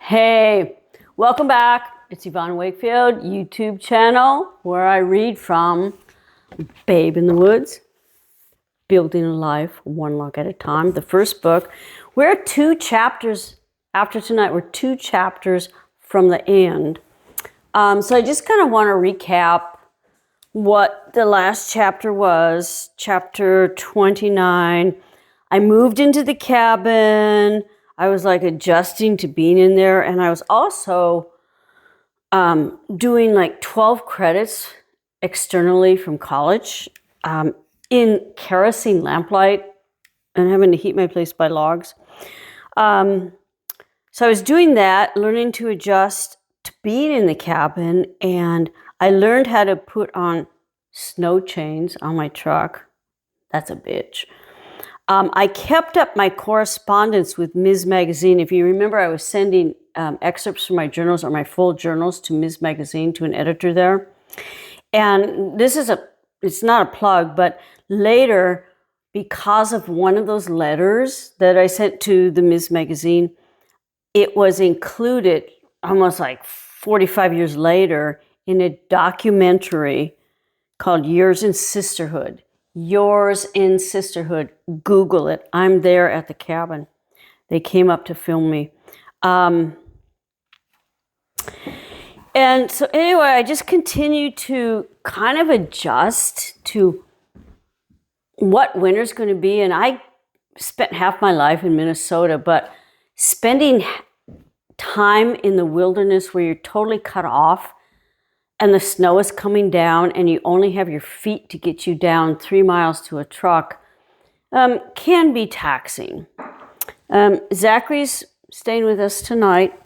Hey, welcome back. It's Yvonne Wakefield YouTube channel where I read from Babe in the Woods, Building a Life One Log at a Time. The first book. We're 2 chapters after tonight. We're 2 chapters from the end. So I just kind of want to recap what the last chapter was. Chapter 29. I moved into the cabin. I was like adjusting to being in there, and I was also doing like 12 credits externally from college in kerosene lamplight and having to heat my place by logs. So I was doing that, learning to adjust to being in the cabin, and I learned how to put on snow chains on my truck. That's a bitch. I kept up my correspondence with Ms. Magazine. If you remember, I was sending excerpts from my journals or my full journals to Ms. Magazine, to an editor there. And it's not a plug, but later, because of one of those letters that I sent to the Ms. Magazine, it was included almost like 45 years later in a documentary called Yours in Sisterhood. Yours in Sisterhood. Google it. I'm there at the cabin. They came up to film me. And so anyway, I just continue to kind of adjust to what winter's going to be. And I spent half my life in Minnesota, but spending time in the wilderness where you're totally cut off and the snow is coming down and you only have your feet to get you down 3 miles to a truck can be taxing. Zachary's staying with us tonight.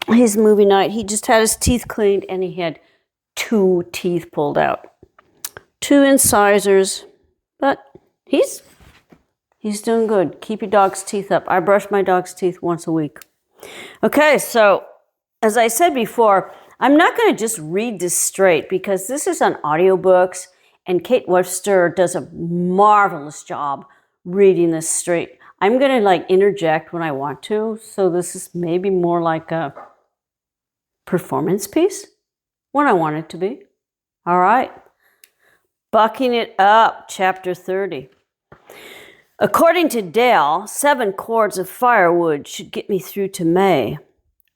His movie night. He just had his teeth cleaned and he had 2 teeth pulled out. 2 incisors, but he's doing good. Keep your dog's teeth up. I brush my dog's teeth once a week. Okay, so as I said before, I'm not going to just read this straight because this is on audiobooks, and Kate Webster does a marvelous job reading this straight. I'm going to interject when I want to, so this is maybe more like a performance piece when I want it to be. All right. Bucking it up, chapter 30. According to Dale, 7 cords of firewood should get me through to May.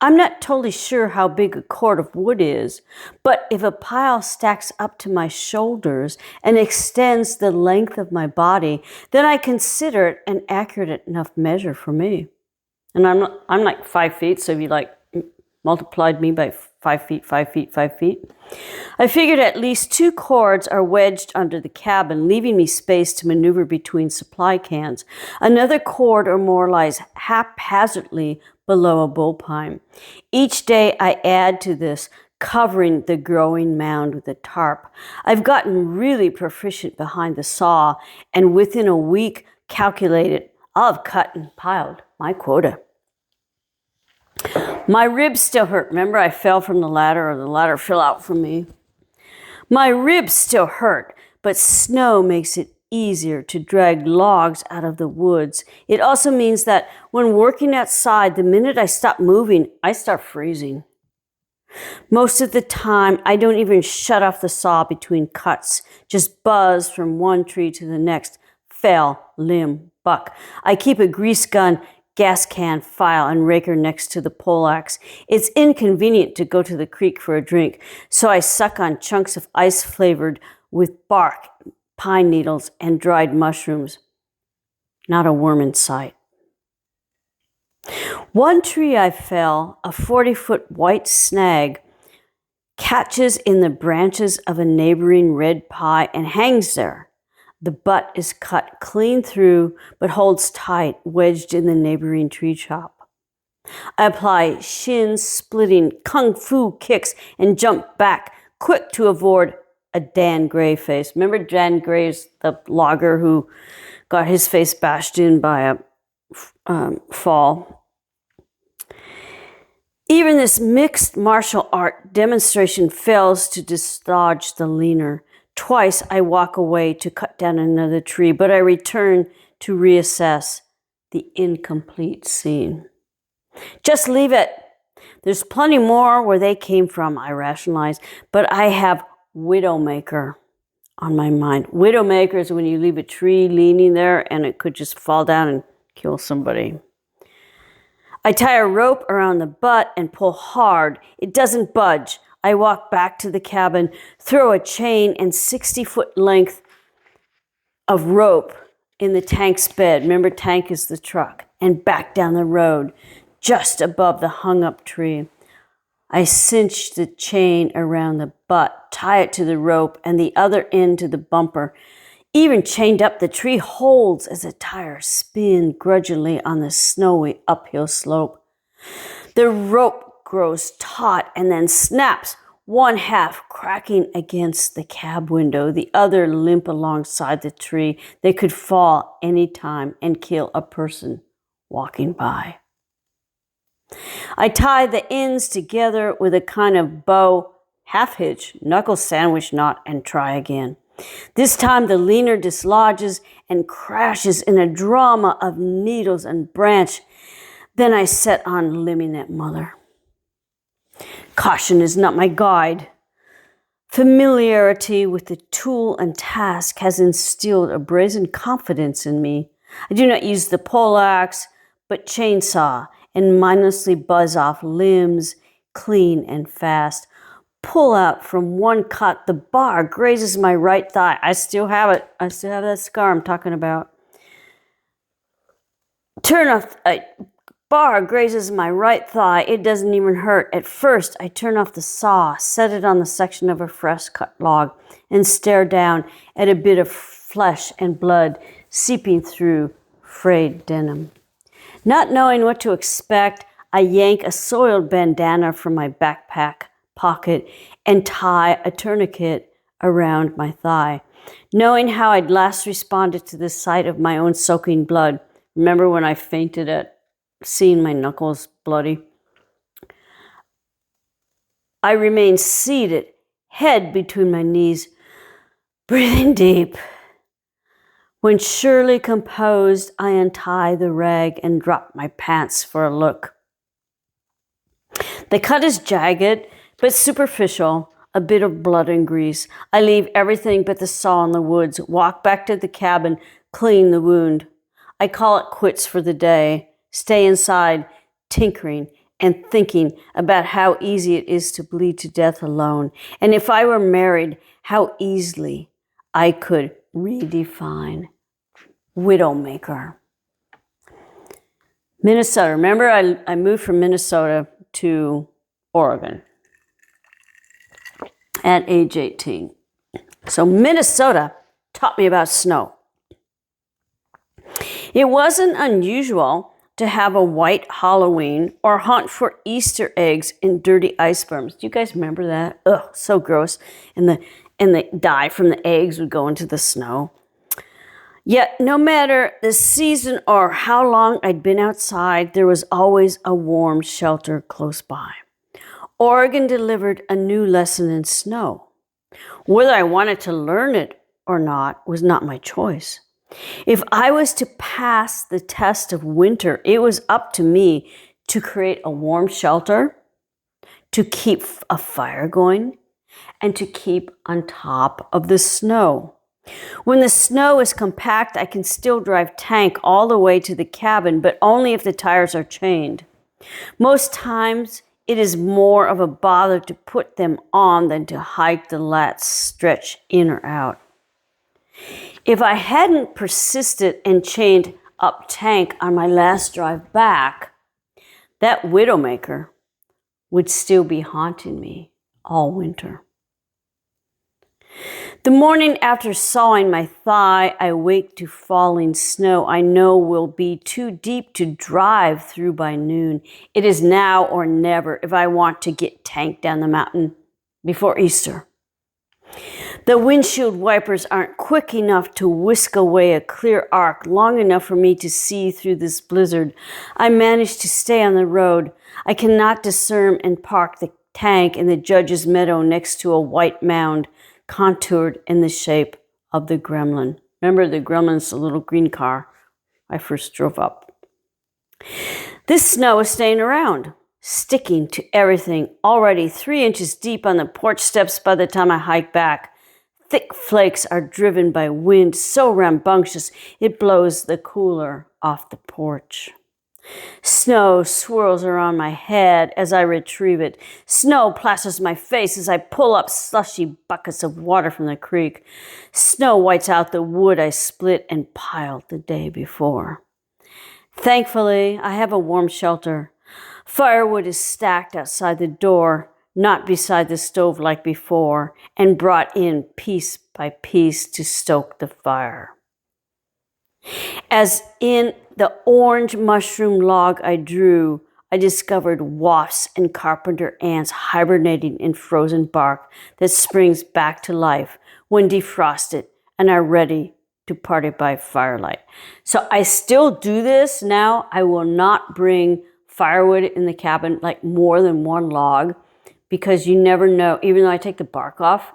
I'm not totally sure how big a cord of wood is, but if a pile stacks up to my shoulders and extends the length of my body, then I consider it an accurate enough measure for me. And I'm like 5 feet, so if you multiplied me by 5 feet, 5 feet, 5 feet. I figured at least 2 cords are wedged under the cabin, leaving me space to maneuver between supply cans. Another cord or more lies haphazardly below a bullpine. Each day I add to this, covering the growing mound with a tarp. I've gotten really proficient behind the saw, and within a week calculated I'll have cut and piled my quota. My ribs still hurt. Remember, I fell from the ladder, or the ladder fell out from me. My ribs still hurt, but snow makes it easier to drag logs out of the woods. It also means that when working outside, the minute I stop moving, I start freezing. Most of the time, I don't even shut off the saw between cuts, just buzz from one tree to the next. Fell, limb, buck. I keep a grease gun, gas can, file, and raker next to the poleaxe. It's inconvenient to go to the creek for a drink, so I suck on chunks of ice flavored with bark, pine needles, and dried mushrooms. Not a worm in sight. One tree I fell, a 40-foot white snag, catches in the branches of a neighboring red pie and hangs there. The butt is cut clean through, but holds tight, wedged in the neighboring tree top. I apply shin-splitting kung fu kicks and jump back, quick to avoid a Dan Gray face. Remember Dan Gray's the logger who got his face bashed in by a fall. Even this mixed martial art demonstration fails to dislodge the leaner. Twice I walk away to cut down another tree, but I return to reassess the incomplete scene. Just leave it, There's plenty more where they came from, I rationalized, but I have Widowmaker on my mind. Widowmaker is when you leave a tree leaning there and it could just fall down and kill somebody. I tie a rope around the butt and pull hard. It doesn't budge. I walk back to the cabin, throw a chain and 60-foot length of rope in the tank's bed. Remember, tank is the truck. And back down the road, just above the hung-up tree. I cinch the chain around the butt, tie it to the rope, and the other end to the bumper. Even chained up, the tree holds as the tires spin grudgingly on the snowy uphill slope. The rope grows taut and then snaps, one half cracking against the cab window, the other limp alongside the tree. They could fall any time and kill a person walking by. I tie the ends together with a kind of bow, half hitch, knuckle sandwich knot, and try again. This time the leaner dislodges and crashes in a drama of needles and branch. Then I set on limbing that mother. Caution is not my guide. Familiarity with the tool and task has instilled a brazen confidence in me. I do not use the poleaxe, but chainsaw, and mindlessly buzz off limbs clean and fast. Pull out from one cut. The bar grazes my right thigh. I still have it. I still have that scar I'm talking about. Turn off. Bar grazes my right thigh. It doesn't even hurt. At first, I turn off the saw, set it on the section of a fresh cut log, and stare down at a bit of flesh and blood seeping through frayed denim. Not knowing what to expect, I yank a soiled bandana from my backpack pocket and tie a tourniquet around my thigh. Knowing how I'd last responded to the sight of my own soaking blood. Remember when I fainted at seeing my knuckles bloody? I remain seated, head between my knees, breathing deep. When surely composed, I untie the rag and drop my pants for a look. The cut is jagged, but superficial, a bit of blood and grease. I leave everything but the saw in the woods, walk back to the cabin, clean the wound. I call it quits for the day, stay inside, tinkering and thinking about how easy it is to bleed to death alone. And if I were married, how easily I could redefine Widowmaker. Minnesota. Remember, I moved from Minnesota to Oregon at age 18. So Minnesota taught me about snow. It wasn't unusual to have a white Halloween or hunt for Easter eggs in dirty ice berms. Do you guys remember that? Ugh, so gross. And the dye from the eggs would go into the snow. Yet, no matter the season or how long I'd been outside, there was always a warm shelter close by. Oregon delivered a new lesson in snow. Whether I wanted to learn it or not was not my choice. If I was to pass the test of winter, it was up to me to create a warm shelter, to keep a fire going, and to keep on top of the snow. When the snow is compact, I can still drive tank all the way to the cabin, but only if the tires are chained. Most times, it is more of a bother to put them on than to hike the last stretch in or out. If I hadn't persisted and chained up tank on my last drive back, that Widowmaker would still be haunting me all winter. The morning after sawing my thigh, I wake to falling snow I know will be too deep to drive through by noon. It is now or never if I want to get tank down the mountain before Easter. The windshield wipers aren't quick enough to whisk away a clear arc long enough for me to see through this blizzard. I manage to stay on the road. I cannot discern and park the tank in the judge's meadow next to a white mound contoured in the shape of the Gremlin. Remember the Gremlin's the little green car I first drove up. This snow is staying around. sticking to everything, already 3 inches deep on the porch steps by the time I hike back. Thick flakes are driven by wind so rambunctious it blows the cooler off the porch. Snow swirls around my head as I retrieve it. Snow plasters my face as I pull up slushy buckets of water from the creek. Snow whites out the wood I split and piled the day before. Thankfully, I have a warm shelter. Firewood is stacked outside the door, not beside the stove like before, and brought in piece by piece to stoke the fire. As in the orange mushroom log I drew, I discovered wasps and carpenter ants hibernating in frozen bark that springs back to life when defrosted and are ready to party by firelight. So I still do this now. I will not bring firewood in the cabin, like more than one log, because you never know, even though I take the bark off,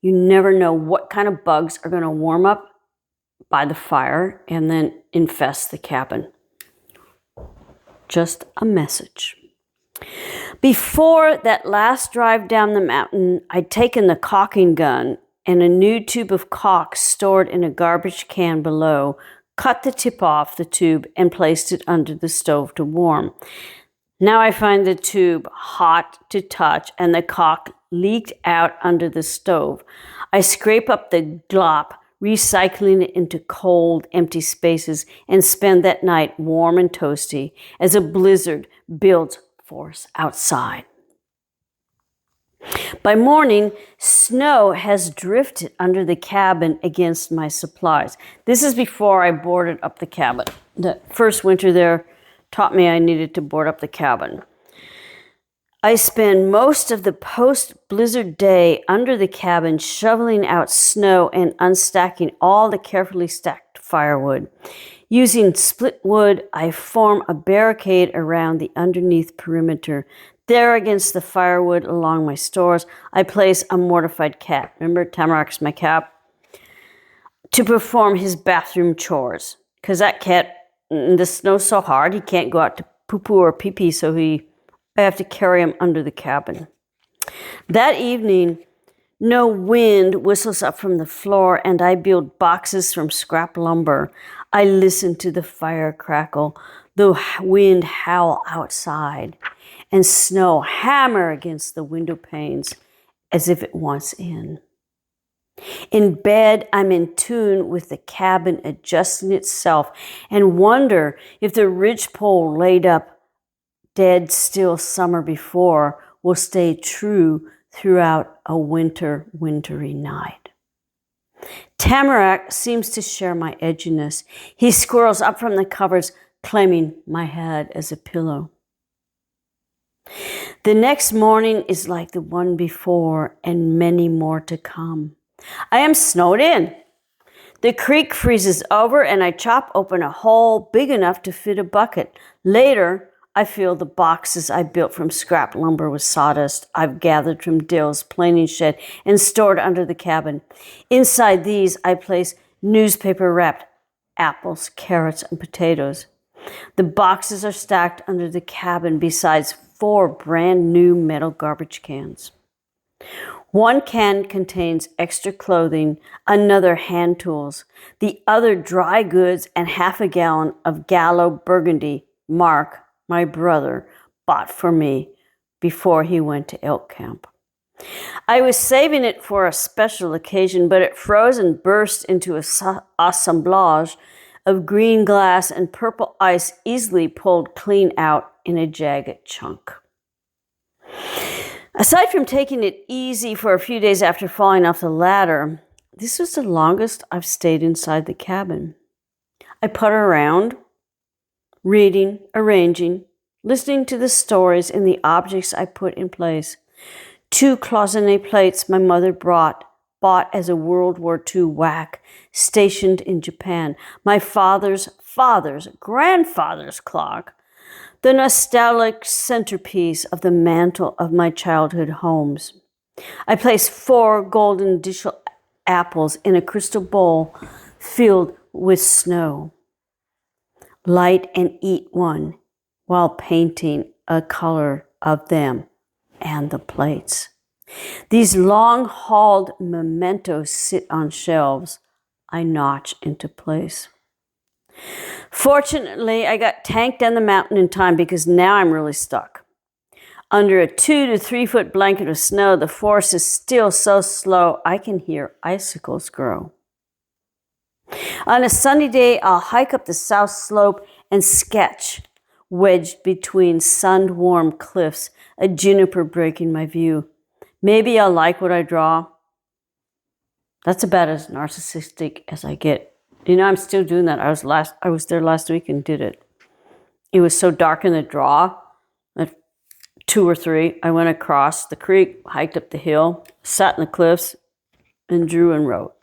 you never know what kind of bugs are going to warm up by the fire and then infest the cabin. Just a message. Before that last drive down the mountain, I'd taken the caulking gun and a new tube of caulk stored in a garbage can below, cut the tip off the tube and placed it under the stove to warm. Now I find the tube hot to touch and the caulk leaked out under the stove. I scrape up the glop, recycling it into cold, empty spaces, and spend that night warm and toasty as a blizzard builds force outside. By morning, snow has drifted under the cabin against my supplies. This is before I boarded up the cabin. The first winter there taught me I needed to board up the cabin. I spend most of the post-blizzard day under the cabin shoveling out snow and unstacking all the carefully stacked firewood. Using split wood, I form a barricade around the underneath perimeter. There against the firewood along my stores, I place a mortified cat. Remember, Tamarac's my cat? To perform his bathroom chores. Because that cat, the snow's so hard, he can't go out to poo-poo or pee-pee, so I have to carry him under the cabin. That evening, no wind whistles up from the floor, and I build boxes from scrap lumber. I listen to the fire crackle, the wind howl outside, and snow hammer against the window panes as if it wants in. In bed, I'm in tune with the cabin adjusting itself and wonder if the ridgepole laid up dead still summer before will stay true throughout a wintry night. Tamarack seems to share my edginess. He squirrels up from the covers, claiming my head as a pillow. The next morning is like the one before, and many more to come. I am snowed in. The creek freezes over, and I chop open a hole big enough to fit a bucket. Later, I fill the boxes I built from scrap lumber with sawdust I've gathered from Dill's planing shed and stored under the cabin. Inside these, I place newspaper-wrapped apples, carrots, and potatoes. The boxes are stacked under the cabin besides 4 brand new metal garbage cans. One can contains extra clothing, another hand tools, the other dry goods, and half a gallon of Gallo Burgundy Mark, my brother, bought for me before he went to elk camp. I was saving it for a special occasion, but it froze and burst into an assemblage of green glass and purple ice easily pulled clean out in a jagged chunk. Aside from taking it easy for a few days after falling off the ladder, this was the longest I've stayed inside the cabin. I putter around, reading, arranging, listening to the stories and the objects I put in place. 2 cloisonné plates my mother bought as a World War II whack, stationed in Japan. My father's grandfather's clock, the nostalgic centerpiece of the mantle of my childhood homes. I placed 4 golden dish apples in a crystal bowl filled with snow. Light and eat one while painting a color of them and the plates. These long-hauled mementos sit on shelves I notch into place. Fortunately, I got tanked down the mountain in time because now I'm really stuck. Under a 2 to 3 foot blanket of snow, the force is still so slow I can hear icicles grow. On a sunny day, I'll hike up the south slope and sketch, wedged between sun-warmed cliffs, a juniper breaking my view. Maybe I'll like what I draw. That's about as narcissistic as I get. You know, I'm still doing that. I was there last week and did it. It was so dark in the draw. At 2 or 3, I went across the creek, hiked up the hill, sat in the cliffs, and drew and wrote.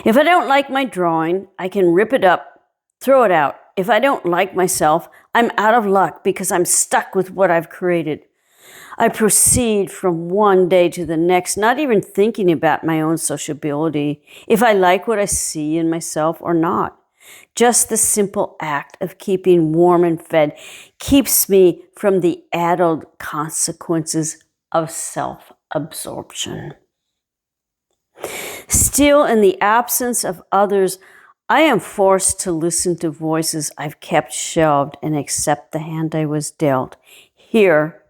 If I don't like my drawing, I can rip it up, throw it out. If I don't like myself, I'm out of luck because I'm stuck with what I've created. I proceed from one day to the next, not even thinking about my own sociability, if I like what I see in myself or not. Just the simple act of keeping warm and fed keeps me from the addled consequences of self-absorption. Still, in the absence of others, I am forced to listen to voices I've kept shelved and accept the hand I was dealt. Here,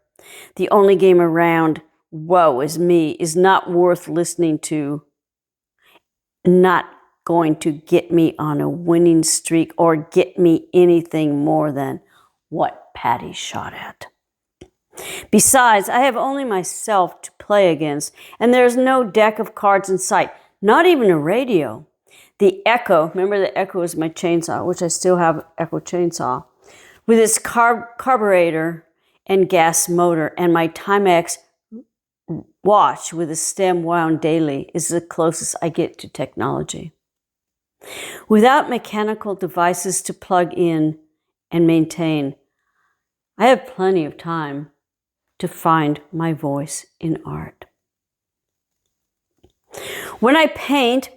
the only game around, woe is me, is not worth listening to, not going to get me on a winning streak or get me anything more than what Patty shot at. Besides, I have only myself to play against, and there's no deck of cards in sight, not even a radio. The Echo, remember the Echo is my chainsaw, which I still have Echo chainsaw, with its carburetor and gas motor, and my Timex watch with a stem wound daily is the closest I get to technology. Without mechanical devices to plug in and maintain, I have plenty of time to find my voice in art. When I paint,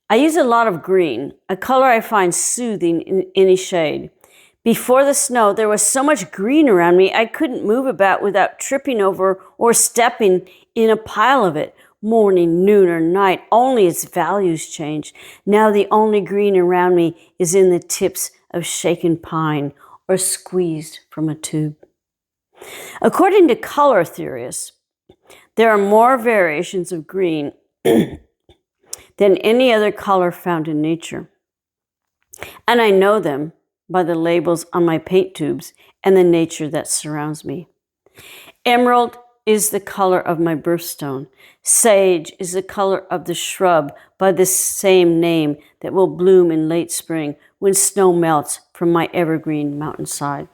I use a lot of green, a color I find soothing in any shade. Before the snow, there was so much green around me, I couldn't move about without tripping over or stepping in a pile of it. Morning, noon, or night, only its values changed. Now the only green around me is in the tips of shaken pine or squeezed from a tube. According to color theorists, there are more variations of green than any other color found in nature. And I know them by the labels on my paint tubes and the nature that surrounds me. Emerald is the color of my birthstone. Sage is the color of the shrub by the same name that will bloom in late spring when snow melts from my evergreen mountainside.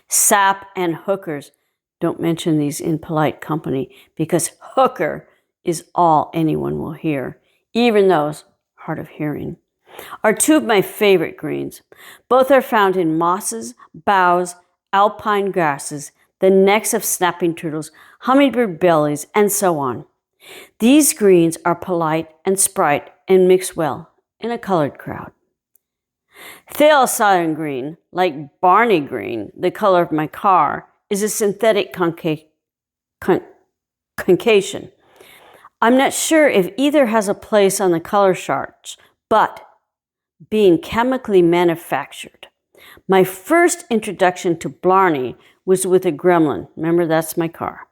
Sap and hookers, don't mention these in polite company because hooker is all anyone will hear, even those hard of hearing, are 2 of my favorite greens. Both are found in mosses, boughs, alpine grasses, the necks of snapping turtles, hummingbird bellies, and so on. These greens are polite and sprite and mix well in a colored crowd. Thaliacine green, like Barney green, the color of my car, is a synthetic concation. I'm not sure if either has a place on the color charts, but being chemically manufactured. My first introduction to Blarney was with a gremlin. Remember, that's my car.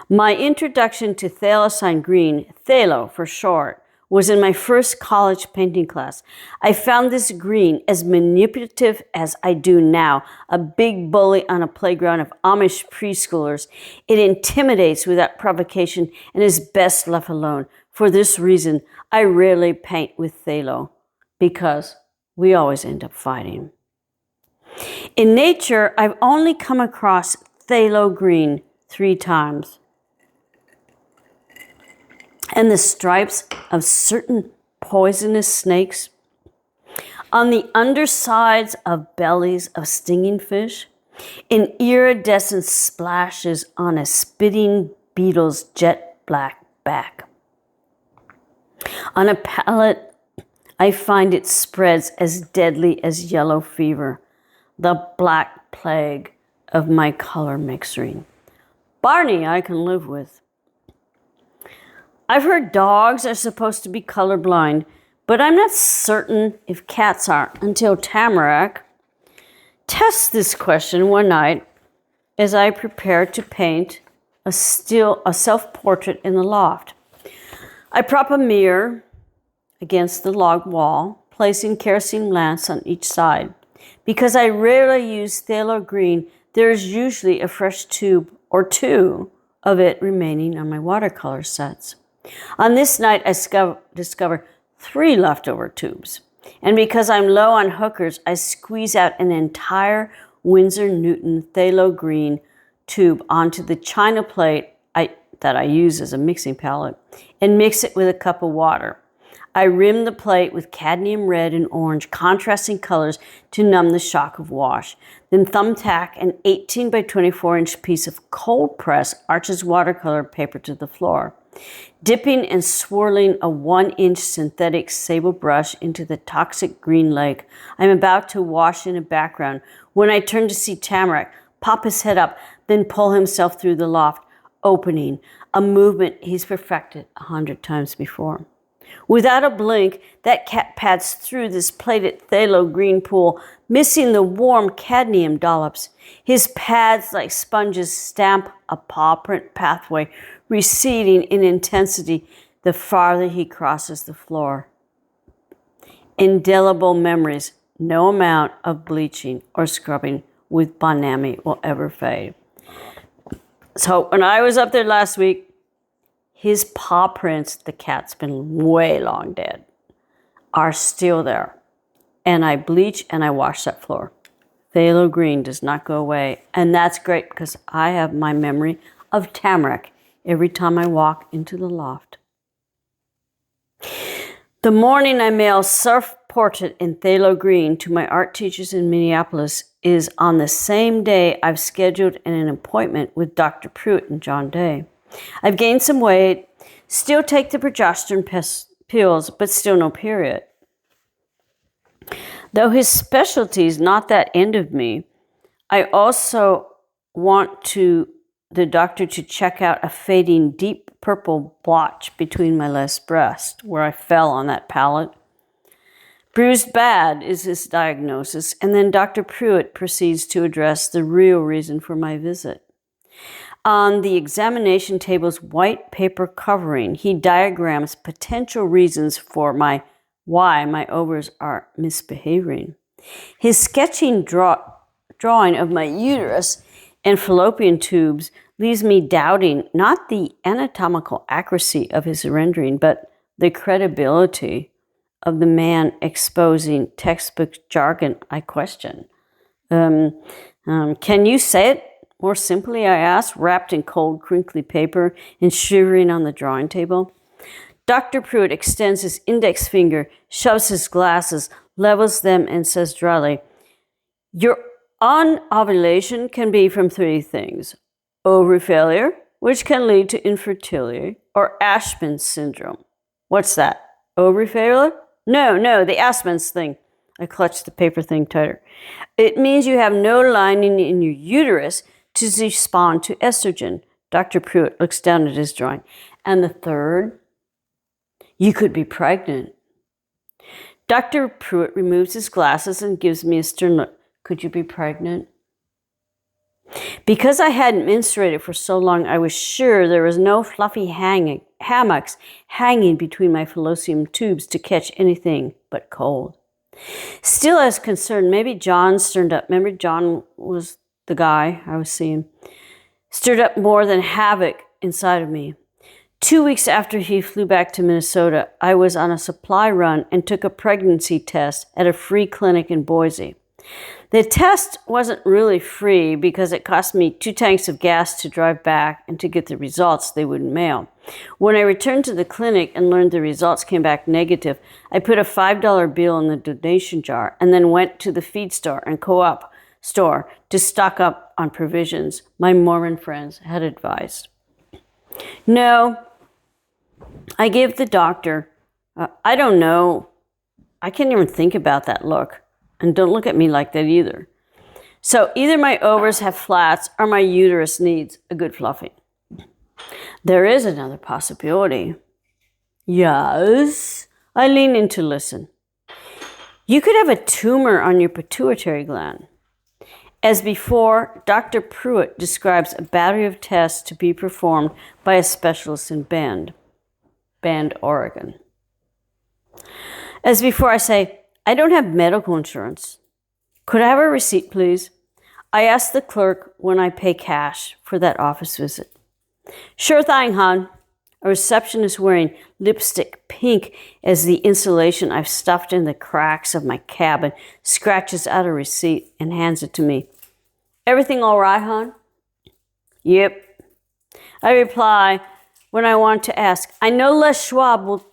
My introduction to thaliacine green, phthalo for short, was in my first college painting class. I found this green as manipulative as I do now, a big bully on a playground of Amish preschoolers. It intimidates without provocation and is best left alone. For this reason, I rarely paint with phthalo, because we always end up fighting. In nature, I've only come across phthalo green 3 times. And the stripes of certain poisonous snakes on the undersides of bellies of stinging fish, in iridescent splashes on a spitting beetle's jet black back. On a palette, I find it spreads as deadly as yellow fever. the black plague of my color mixing. Barney I can live with. I've heard dogs are supposed to be colorblind, but I'm not certain if cats are until Tamarack tests this question one night as I prepare to paint a self-portrait in the loft. I prop a mirror against the log wall, placing kerosene lamps on each side. Because I rarely use phthalo green, there is usually a fresh tube or two of it remaining on my watercolor sets. On this night, I discover 3 leftover tubes. And because I'm low on hookers, I squeeze out an entire Winsor Newton phthalo green tube onto the china plate that I use as a mixing palette and mix it with a cup of water. I rim the plate with cadmium red and orange, contrasting colors to numb the shock of wash. Then thumbtack an 18 by 24 inch piece of cold press Arches watercolor paper to the floor. Dipping and swirling a 1-inch synthetic sable brush into the toxic green lake, I'm about to wash in a background when I turn to see Tamarack pop his head up, then pull himself through the loft, opening, a movement he's perfected 100 times before. Without a blink, that cat pads through this plated phthalo green pool, missing the warm cadmium dollops. His pads, like sponges, stamp a paw print pathway, receding in intensity the farther he crosses the floor. Indelible memories, no amount of bleaching or scrubbing with Bonami will ever fade. So when I was up there last week, his paw prints, the cat's been way long dead, are still there. And I bleach and I wash that floor. Phthalo green does not go away. And that's great because I have my memory of Tamarack every time I walk into the loft. The morning I mail self-portrait in phthalo green to my art teachers in Minneapolis is on the same day I've scheduled an appointment with Dr. Pruitt and John Day. I've gained some weight, still take the progesterone pills, but still no period. Though his specialty is not that end of me, I also want the doctor to check out a fading deep purple blotch between my left breast, where I fell on that pallet. Bruised bad is his diagnosis, and then Dr. Pruitt proceeds to address the real reason for my visit. On the examination table's white paper covering, he diagrams potential reasons for why my ovaries are misbehaving. His sketching drawing of my uterus and fallopian tubes leaves me doubting not the anatomical accuracy of his rendering, but the credibility of the man exposing textbook jargon I question. Can you say it more simply, I asked, wrapped in cold, crinkly paper and shivering on the drawing table? Dr. Pruitt extends his index finger, shoves his glasses, levels them, and says dryly, "Your ovulation can be from 3 things: ovary failure, which can lead to infertility, or Ashman's syndrome." What's that? Ovary failure? No, the Ashman's thing. I clutched the paper thing tighter. It means you have no lining in your uterus to respond to estrogen. Dr. Pruitt looks down at his drawing. And the third? You could be pregnant. Dr. Pruitt removes his glasses and gives me a stern look. Could you be pregnant? Because I hadn't menstruated for so long, I was sure there was no fluffy hammocks hanging between my fallopian tubes to catch anything but cold. Still as concerned, maybe John stirred up. Remember, John was the guy I was seeing. Stirred up more than havoc inside of me. 2 weeks after he flew back to Minnesota, I was on a supply run and took a pregnancy test at a free clinic in Boise. The test wasn't really free because it cost me 2 tanks of gas to drive back, and to get the results they wouldn't mail. When I returned to the clinic and learned the results came back negative, I put a $5 bill in the donation jar and then went to the feed store and co-op store to stock up on provisions my Mormon friends had advised. No, I gave the doctor, I don't know, I can't even think about that look. And don't look at me like that either. So either my ovaries have flats or my uterus needs a good fluffing. There is another possibility. Yes. I lean in to listen. You could have a tumor on your pituitary gland. As before, Dr. Pruitt describes a battery of tests to be performed by a specialist in Bend, Oregon. As before, I say, I don't have medical insurance. Could I have a receipt, please? I ask the clerk when I pay cash for that office visit. Sure thing, hon. A receptionist wearing lipstick pink as the insulation I've stuffed in the cracks of my cabin scratches out a receipt and hands it to me. Everything all right, hon? Yep. I reply when I want to ask, I know Les Schwab will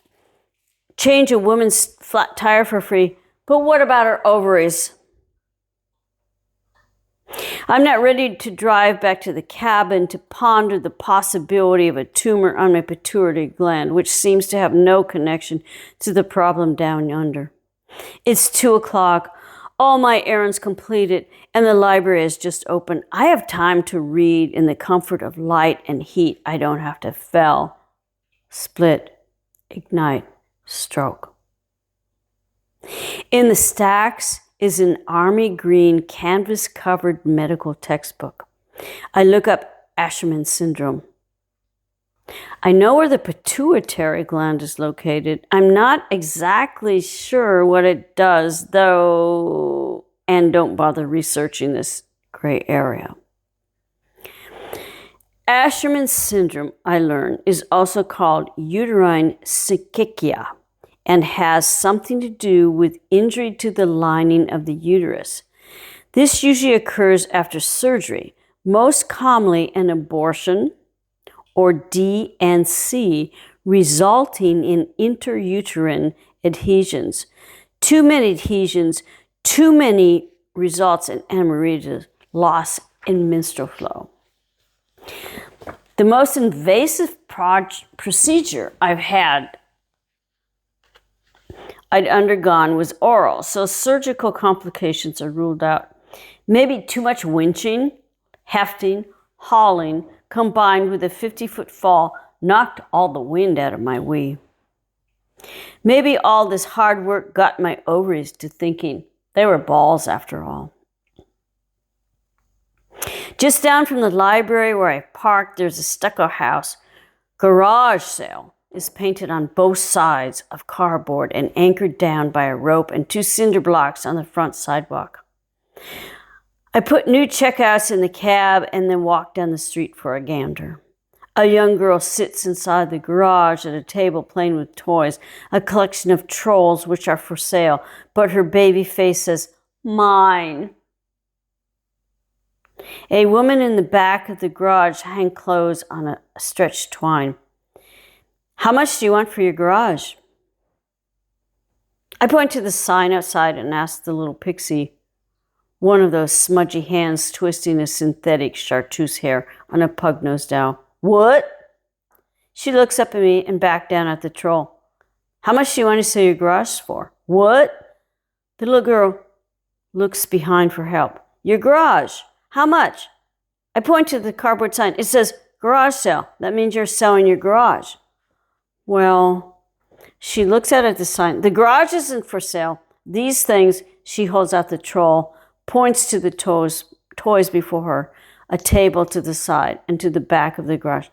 change a woman's flat tire for free, but what about her ovaries? I'm not ready to drive back to the cabin to ponder the possibility of a tumor on my pituitary gland, which seems to have no connection to the problem down yonder. It's 2:00, all my errands completed, and the library is just open. I have time to read in the comfort of light and heat. I don't have to fell, split, ignite, stroke. In the stacks is an army green canvas-covered medical textbook. I look up Asherman syndrome. I know where the pituitary gland is located. I'm not exactly sure what it does, though, and don't bother researching this gray area. Asherman syndrome, I learn, is also called uterine syncytia and has something to do with injury to the lining of the uterus. This usually occurs after surgery, most commonly an abortion or D&C, resulting in interuterine adhesions. Too many adhesions, too many results in amenorrhea, loss in menstrual flow. The most invasive procedure I'd undergone was oral, so surgical complications are ruled out. Maybe too much winching, hefting, hauling, combined with a 50-foot fall, knocked all the wind out of my wee. Maybe all this hard work got my ovaries to thinking they were balls after all. Just down from the library where I parked, there's a stucco house. Garage sale is painted on both sides of cardboard and anchored down by a rope and 2 cinder blocks on the front sidewalk. I put new checkouts in the cab and then walk down the street for a gander. A young girl sits inside the garage at a table playing with toys, a collection of trolls which are for sale, but her baby face says, "Mine." A woman in the back of the garage hangs clothes on a stretched twine. How much do you want for your garage? I point to the sign outside and ask the little pixie, one of those smudgy hands twisting a synthetic chartreuse hair on a pug-nosed owl. What? She looks up at me and back down at the troll. How much do you want to sell your garage for? What? The little girl looks behind for help. Your garage. How much? I point to the cardboard sign. It says garage sale. That means you're selling your garage. Well, she looks out at the sign. The garage isn't for sale. These things, she holds out the troll, points to the toys before her, a table to the side and to the back of the garage,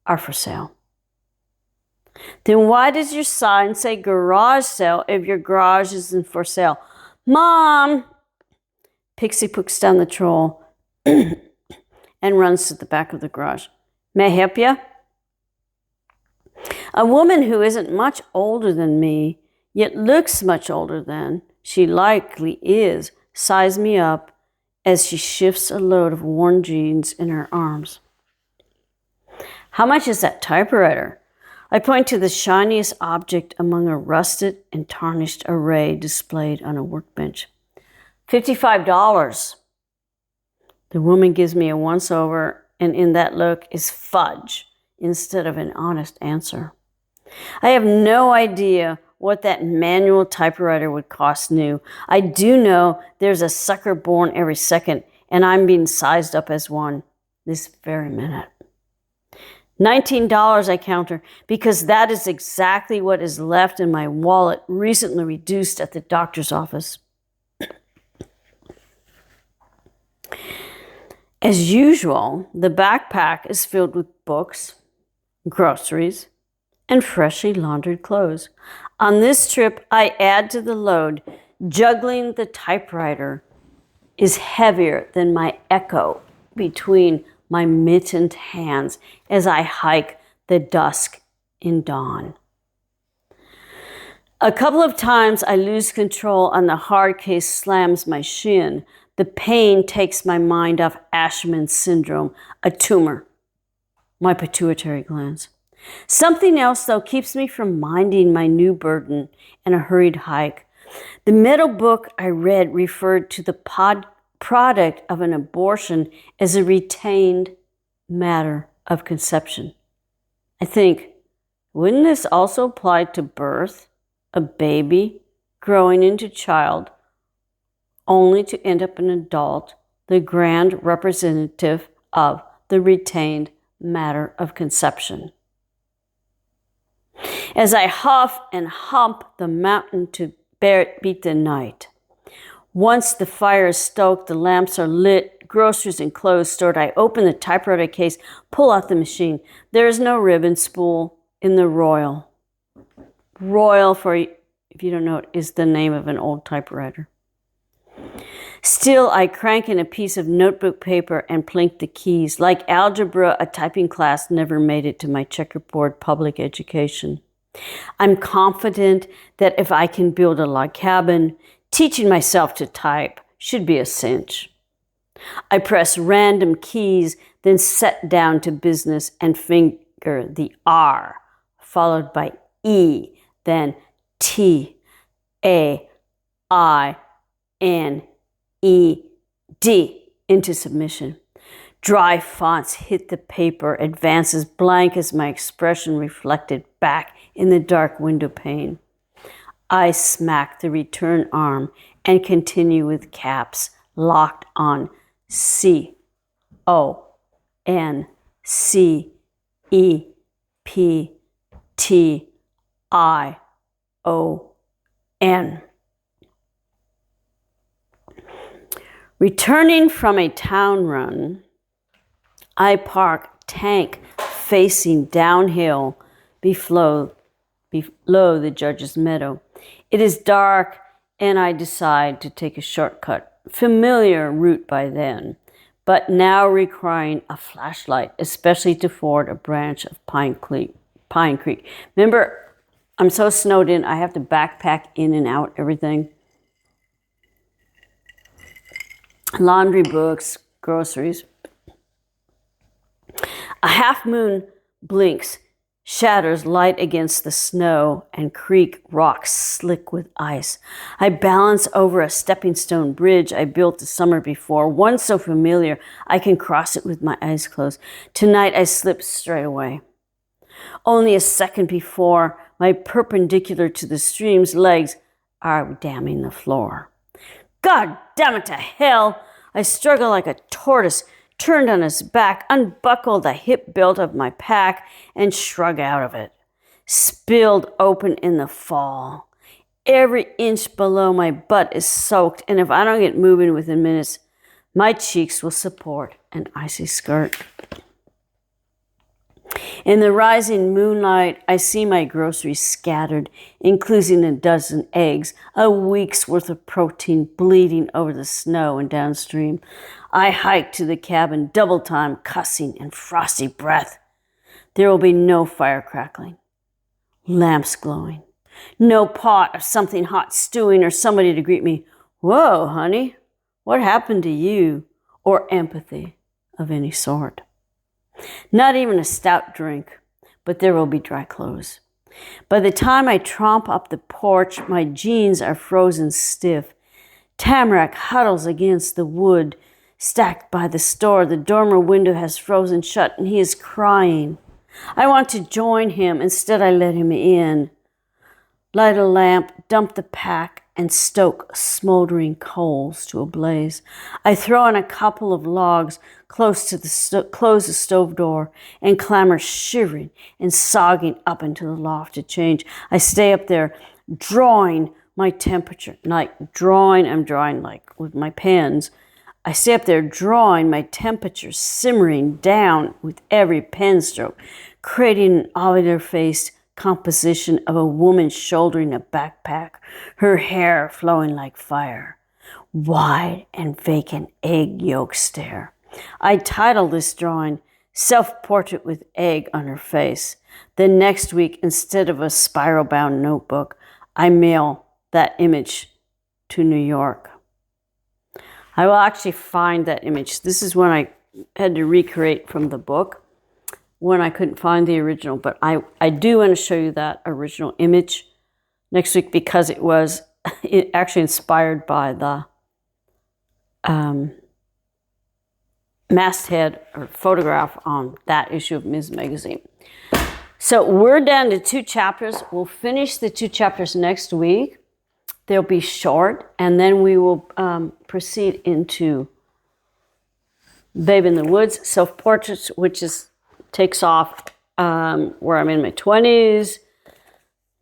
are for sale. Then why does your sign say garage sale if your garage isn't for sale? Mom! Pixie puts down the troll and runs to the back of the garage. May I help you? A woman who isn't much older than me, yet looks much older than she likely is, sizes me up as she shifts a load of worn jeans in her arms. How much is that typewriter? I point to the shiniest object among a rusted and tarnished array displayed on a workbench. $55. The woman gives me a once-over, and in that look is fudge instead of an honest answer. I have no idea what that manual typewriter would cost new. I do know there's a sucker born every second, and I'm being sized up as one this very minute. $19 I counter, because that is exactly what is left in my wallet, recently reduced at the doctor's office. As usual, the backpack is filled with books, groceries, and freshly laundered clothes. On this trip, I add to the load. Juggling the typewriter is heavier than my echo between my mittened hands as I hike the dusk in dawn. A couple of times I lose control and the hard case slams my shin. The pain takes my mind off Ashman syndrome, a tumor, my pituitary glands. Something else, though, keeps me from minding my new burden and a hurried hike. The middle book I read referred to the product of an abortion as a retained matter of conception. I think, wouldn't this also apply to birth, a baby growing into child, only to end up an adult, the grand representative of the retained matter of conception? As I huff and hump the mountain to beat the night. Once the fire is stoked, the lamps are lit, groceries and clothes stored, I open the typewriter case, pull out the machine. There is no ribbon spool in the Royal. Royal, for if you don't know it, is the name of an old typewriter. Still, I crank in a piece of notebook paper and plink the keys. Like algebra, a typing class never made it to my checkerboard public education. I'm confident that if I can build a log cabin, teaching myself to type should be a cinch. I press random keys, then set down to business and finger the R, followed by E, then T, A, I, N, E, D into submission. Dry fonts hit the paper, advances blank as my expression reflected back in the dark window pane. I smack the return arm and continue with caps locked on C, O, N, C, E, P, T, I, O, N. Returning from a town run, I park tank facing downhill below the judge's meadow. It is dark and I decide to take a shortcut, familiar route by then, but now requiring a flashlight, especially to ford a branch of Pine Creek. Remember, I'm so snowed in, I have to backpack in and out everything. Laundry, books, groceries. A half moon blinks, shatters light against the snow, and creek rocks slick with ice. I balance over a stepping stone bridge I built the summer before, one so familiar I can cross it with my eyes closed. Tonight I slip straight away. Only a second before, my perpendicular to the stream's legs are damming the floor. God damn it to hell! I struggle like a tortoise, turned on its back, unbuckle the hip belt of my pack, and shrug out of it. Spilled open in the fall. Every inch below my butt is soaked, and if I don't get moving within minutes, my cheeks will support an icy skirt. In the rising moonlight, I see my groceries scattered, including a dozen eggs, a week's worth of protein bleeding over the snow and downstream. I hike to the cabin, double time, cussing and frosty breath. There will be no fire crackling, lamps glowing, no pot of something hot stewing or somebody to greet me. Whoa, honey, what happened to you? Or empathy of any sort. Not even a stout drink, but there will be dry clothes. By the time I tromp up the porch, my jeans are frozen stiff. Tamarack huddles against the wood stacked by the store. The dormer window has frozen shut and he is crying. I want to join him. Instead, I let him in. Light a lamp, dump the pack and stoke smoldering coals to a blaze. I throw in a couple of logs close to close the stove door and clamber shivering and sogging up into the loft to change. I stay up there drawing my temperature, I'm drawing like with my pens. I stay up there drawing my temperature, simmering down with every pen stroke, creating an ovular-faced composition of a woman shouldering a backpack, her hair flowing like fire. Wide and vacant egg yolk stare. I title this drawing Self-Portrait with Egg on Her Face. Then next week, instead of a spiral-bound notebook, I mail that image to New York. I will actually find that image. This is when I had to recreate from the book when I couldn't find the original. But I do want to show you that original image next week because it was actually inspired by the masthead or photograph on that issue of Ms. Magazine. So we're down to 2 chapters. We'll finish the 2 chapters next week. They'll be short, and then we will proceed into Babe in the Woods, Self-Portraits, which takes off where I'm in my 20s,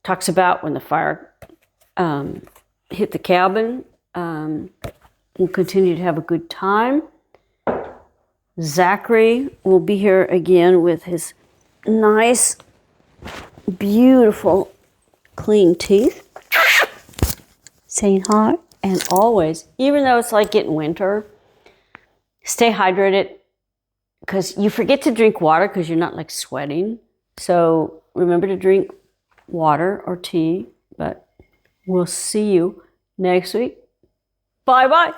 talks about when the fire hit the cabin. We'll continue to have a good time. Zachary will be here again with his nice, beautiful, clean teeth. Saying hi, and always, even though it's like getting winter, stay hydrated because you forget to drink water because you're not like sweating. So remember to drink water or tea, but we'll see you next week. Bye-bye.